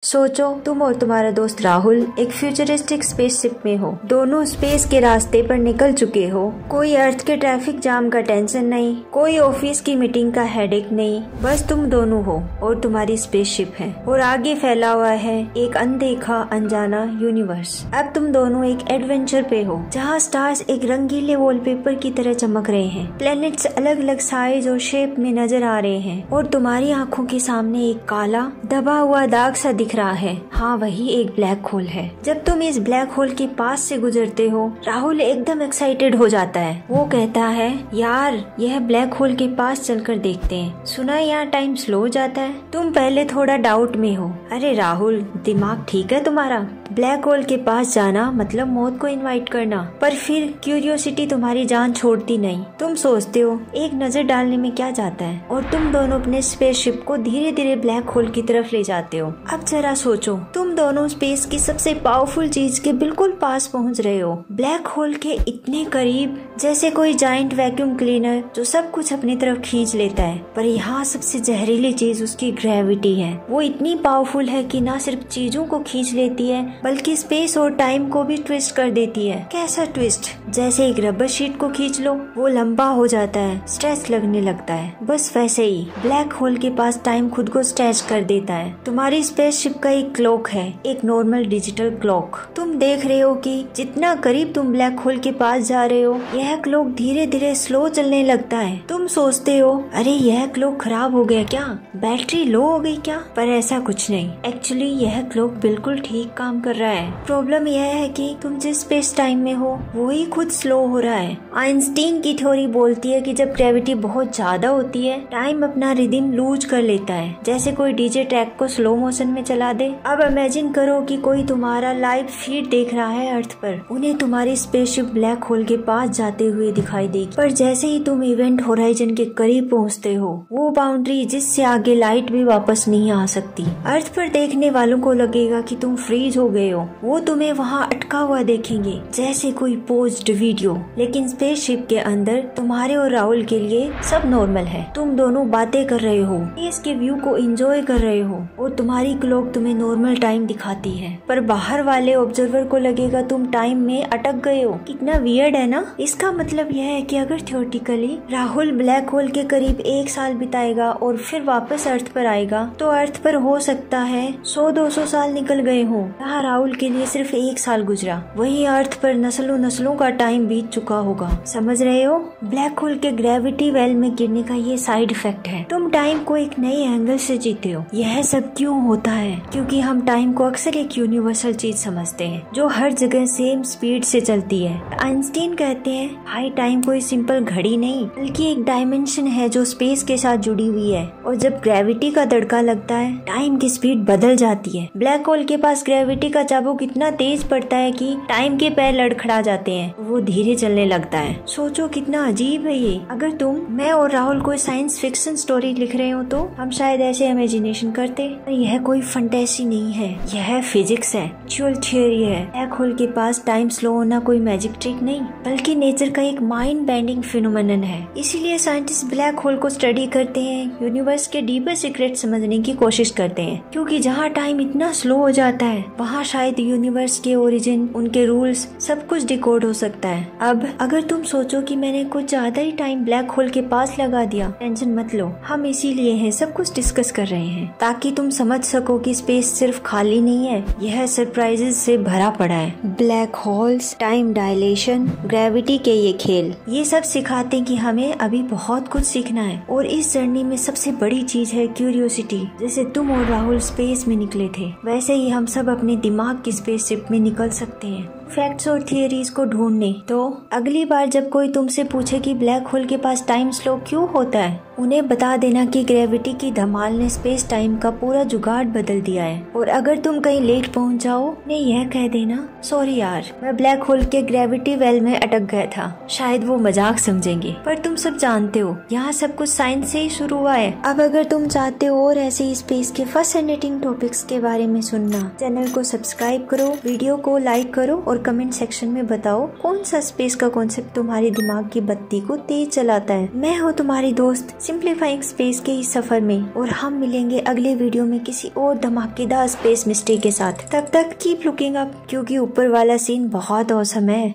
सोचो तुम और तुम्हारा दोस्त राहुल एक फ्यूचरिस्टिक स्पेसशिप में हो। दोनों स्पेस के रास्ते पर निकल चुके हो। कोई अर्थ के ट्रैफिक जाम का टेंशन नहीं, कोई ऑफिस की मीटिंग का हेडेक नहीं, बस तुम दोनों हो और तुम्हारी स्पेसशिप है और आगे फैला हुआ है एक अनदेखा अनजाना यूनिवर्स। अब तुम दोनों एक एडवेंचर पे हो जहाँ स्टार्स एक रंगीले वॉलपेपर की तरह चमक रहे हैं। प्लैनेट्स अलग अलग साइज और शेप में नजर आ रहे हैं और तुम्हारी आंखों के सामने एक काला दबा हुआ दाग सा दिख रहा है। हाँ, वही एक ब्लैक होल है। जब तुम इस ब्लैक होल के पास से गुजरते हो, राहुल एकदम एक्साइटेड हो जाता है। वो कहता है, यार यह ब्लैक होल के पास चलकर देखते हैं। सुना है यहाँ टाइम स्लो हो जाता है। तुम पहले थोड़ा डाउट में हो। अरे राहुल, दिमाग ठीक है तुम्हारा? ब्लैक होल के पास जाना मतलब मौत को इनवाइट करना। पर फिर क्यूरियोसिटी तुम्हारी जान छोड़ती नहीं। तुम सोचते हो एक नजर डालने में क्या जाता है और तुम दोनों अपने स्पेसशिप को धीरे धीरे ब्लैक होल की तरफ ले जाते हो। अब जरा सोचो, तुम दोनों स्पेस की सबसे पावरफुल चीज के बिल्कुल पास पहुंच रहे हो। ब्लैक होल के इतने करीब, जैसे कोई जायंट वैक्यूम क्लीनर जो सब कुछ अपनी तरफ खींच लेता है। पर यहाँ सबसे जहरीली चीज उसकी ग्रेविटी है। वो इतनी पावरफुल है कि न सिर्फ चीजों को खींच लेती है बल्कि स्पेस और टाइम को भी ट्विस्ट कर देती है। कैसा ट्विस्ट? जैसे एक रबर शीट को खींच लो, वो लंबा हो जाता है, स्ट्रेच लगने लगता है। बस वैसे ही ब्लैक होल के पास टाइम खुद को स्ट्रेच कर देता है। तुम्हारी स्पेसशिप का एक क्लॉक है, एक नॉर्मल डिजिटल क्लॉक। तुम देख रहे हो कि जितना करीब तुम ब्लैक होल के पास जा रहे हो, यह क्लॉक धीरे धीरे स्लो चलने लगता है। तुम सोचते हो, अरे यह क्लॉक खराब हो गया क्या? बैटरी लो हो गई क्या? पर ऐसा कुछ नहीं। एक्चुअली यह क्लॉक बिल्कुल ठीक काम कर रहा है। प्रॉब्लम यह है कि तुम जिस स्पेस टाइम में हो वो ही खुद स्लो हो रहा है। आइंस्टीन की थ्योरी बोलती है कि जब ग्रेविटी बहुत ज्यादा होती है, टाइम अपना रिदम लूज कर लेता है, जैसे कोई डीजे ट्रैक को स्लो मोशन में चला दे। अब इमेजिन करो कि कोई तुम्हारा लाइव फीड देख रहा है अर्थ पर। उन्हें तुम्हारी स्पेसशिप ब्लैक होल के पास जाते हुए दिखाई देगी, पर जैसे ही तुम इवेंट होराइजन के करीब पहुंचते हो, वो बाउंड्री जिससे आगे लाइट भी वापस नहीं आ सकती। अर्थ पर देखने वालों को लगेगा कि तुम फ्रीज हो गए हो। वो तुम्हें वहाँ अटका हुआ देखेंगे, जैसे कोई पोज्ड वीडियो। लेकिन स्पेसशिप के अंदर तुम्हारे और राहुल के लिए सब नॉर्मल है। तुम दोनों बातें कर रहे हो, इसके व्यू को एंजॉय कर रहे हो और तुम्हारी क्लॉक तुम्हें नॉर्मल टाइम दिखाती है। पर बाहर वाले ऑब्जर्वर को लगेगा तुम टाइम में अटक गए हो। कितना वियर्ड है ना? इसका मतलब यह है कि अगर थियोरेटिकली राहुल ब्लैक होल के करीब 1 साल बिताएगा और फिर वापस अर्थ पर आएगा, तो अर्थ पर हो सकता है 100-200 साल निकल गए हो। यहाँ राहुल के लिए सिर्फ 1 साल गुजरा, वही अर्थ पर नस्लों नस्लों का टाइम बीत चुका होगा। समझ रहे हो? ब्लैक होल के ग्रेविटी वेल में गिरने का ये साइड इफेक्ट है। तुम टाइम को एक नए एंगल से जीते हो। यह सब क्यों होता है? क्योंकि हम टाइम को अक्सर एक यूनिवर्सल चीज समझते हैं जो हर जगह सेम स्पीड से चलती है। आइंस्टीन कहते हैं, भाई टाइम कोई सिंपल घड़ी नहीं बल्कि एक डायमेंशन है जो स्पेस के साथ जुड़ी हुई है। और जब ग्रेविटी का दड़का लगता है, टाइम की स्पीड बदल जाती है। ब्लैक होल के पास ग्रेविटी का चाबुक इतना तेज पड़ता है कि टाइम के पैर लड़खड़ा जाते हैं, वो धीरे चलने लगता है। सोचो कितना अजीब है ये। अगर तुम, मैं और राहुल कोई साइंस फिक्शन स्टोरी लिख रहे हो तो हम शायद ऐसे इमेजिनेशन करते। यह कोई फंटेसी नहीं है, यह फिजिक्स है, एक्चुअल थियरी है। ब्लैक होल के पास टाइम स्लो होना कोई मैजिक ट्रिक नहीं बल्कि नेचर का एक माइंड बेंडिंग फिनोमेनन है। इसीलिए साइंटिस्ट ब्लैक होल को स्टडी करते हैं, यूनिवर्स के डीपर सीक्रेट समझने की कोशिश करते हैं। क्योंकि जहाँ टाइम इतना स्लो हो जाता है, वहाँ शायद यूनिवर्स के ओरिजिन, उनके रूल्स, सब कुछ डिकोड हो सकता है। अब अगर तुम सोचो कि मैंने कुछ ज्यादा ही टाइम ब्लैक होल के पास लगा दिया, टेंशन मत लो। हम इसीलिए हैं, सब कुछ डिस्कस कर रहे हैं ताकि तुम समझ सको कि स्पेस सिर्फ खाली नहीं है, यह सरप्राइजेस से भरा पड़ा है। Black holes, time dilation, gravity के ये खेल, ये सब सिखाते हैं कि हमें अभी बहुत कुछ सीखना है। और इस जर्नी में सबसे बड़ी चीज है क्यूरियोसिटी। जैसे तुम और राहुल स्पेस में निकले थे, वैसे ही हम सब अपने दिमाग की स्पेसशिप में निकल सकते हैं फैक्ट्स और थियरीज को ढूंढने। तो अगली बार जब कोई तुमसे पूछे कि ब्लैक होल के पास टाइम स्लो क्यों होता है, उन्हें बता देना कि ग्रेविटी की धमाल ने स्पेस टाइम का पूरा जुगाड़ बदल दिया है। और अगर तुम कहीं लेट पहुंच जाओ, उन्हें यह कह देना, सॉरी यार, मैं ब्लैक होल के ग्रेविटी वेल में अटक गया था। शायद वो मजाक समझेंगे, पर तुम सब जानते हो यहाँ सब कुछ साइंस से ही शुरू हुआ है। अब अगर तुम चाहते हो और ऐसे ही स्पेस के फैसिनेटिंग टॉपिक्स के बारे में सुनना, चैनल को सब्सक्राइब करो, वीडियो को लाइक करो और कमेंट सेक्शन में बताओ कौन सा स्पेस का कॉन्सेप्ट तुम्हारे दिमाग की बत्ती को तेज चलाता है। मैं हूँ तुम्हारी दोस्त सिंप्लीफाइंग स्पेस के इस सफर में, और हम मिलेंगे अगले वीडियो में किसी और धमाकेदार स्पेस मिस्ट्री के साथ। तब तक कीप लुकिंग अप, क्योंकि ऊपर वाला सीन बहुत औसम है।